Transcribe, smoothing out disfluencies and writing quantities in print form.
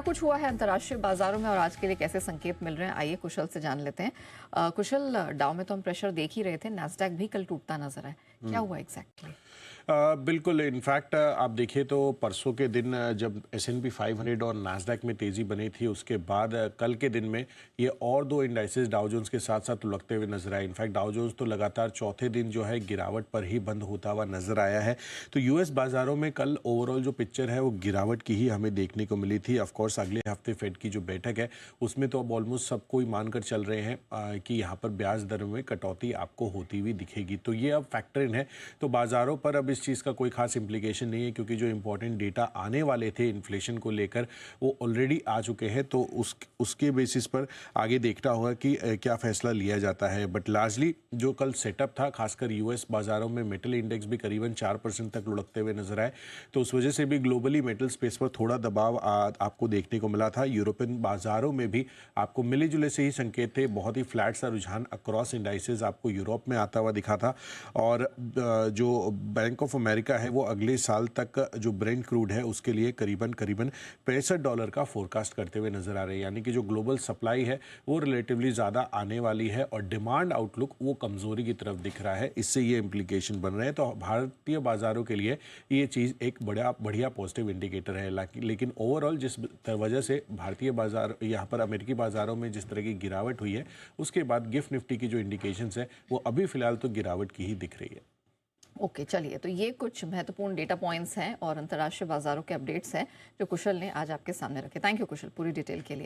कुछ हुआ है अंतर्राष्ट्रीय बाजारों में और आज के लिए कैसे संकेत मिल रहे हैं, आइए कुशल से जान लेते हैं। कुशल, डाउ में तो हम प्रेशर देख ही रहे थे, नैस्डैक भी कल टूटता नजर आया, क्या हुआ एग्जैक्टली? बिल्कुल। इनफैक्ट आप देखिए तो परसों के दिन जब S&P 500 और नास्डैक में तेज़ी बनी थी, उसके बाद कल के दिन में ये और दो इंडाइसेस डाउ जोन्स के साथ साथ लुढ़कते हुए नजर आए। इनफैक्ट डाउ जोन्स तो लगातार चौथे दिन जो है गिरावट पर ही बंद होता हुआ नजर आया है। तो यूएस बाज़ारों में कल ओवरऑल जो पिक्चर है वो गिरावट की ही हमें देखने को मिली थी। ऑफकोर्स अगले हफ्ते फेड की जो बैठक है उसमें तो अब ऑलमोस्ट सब कोई मानकर चल रहे हैं कि यहाँ पर ब्याज दर में कटौती आपको होती हुई दिखेगी। तो ये अब फैक्टर इन है। तो बाज़ारों पर अब इस चीज़ का कोई खास इंप्लीकेशन नहीं है, क्योंकि जो इंपॉर्टेंट डेटा आने वाले थे इन्फ्लेशन को लेकर वो ऑलरेडी आ चुके हैं। तो उसके बेसिस पर आगे देखना होगा कि क्या फैसला लिया जाता है। बट लार्जली जो कल सेटअप था, खासकर यूएस बाज़ारों में मेटल इंडेक्स भी करीबन 4% तक लुढ़कते हुए नजर आए। तो उस वजह से भी ग्लोबली मेटल स्पेस पर थोड़ा दबाव आपको देखने को मिला था। यूरोपियन बाज़ारों में भी आपको मिले जुले से ही संकेत थे। बहुत ही फ्लैट सा रुझान अक्रॉस इंडाइसेस आपको यूरोप में आता हुआ दिखा था। और जो बैंक ऑफ अमेरिका है वो अगले साल तक जो ब्रेंट क्रूड है उसके लिए करीबन $65 का फोरकास्ट करते हुए नजर आ रहे हैं। यानी कि जो ग्लोबल सप्लाई है वो रिलेटिवली ज़्यादा आने वाली है और डिमांड आउटलुक वो कमज़ोरी की तरफ दिख रहा है। इससे ये इम्प्लीकेशन बन रहे हैं। तो भारतीय बाज़ारों के लिए ये चीज़ एक बढ़िया पॉजिटिव इंडिकेटर है। लेकिन ओवरऑल जिस वजह से भारतीय बाज़ार यहाँ पर अमेरिकी बाज़ारों में जिस तरह की गिरावट हुई है, उसके बाद गिफ्ट निफ्टी की जो इंडिकेशंस है वो अभी फ़िलहाल तो गिरावट की ही दिख रही है। ओके, चलिए, तो ये कुछ महत्वपूर्ण डेटा पॉइंट्स हैं और अंतर्राष्ट्रीय बाजारों के अपडेट्स हैं जो कुशल ने आज आपके सामने रखे। थैंक यू कुशल, पूरी डिटेल के लिए।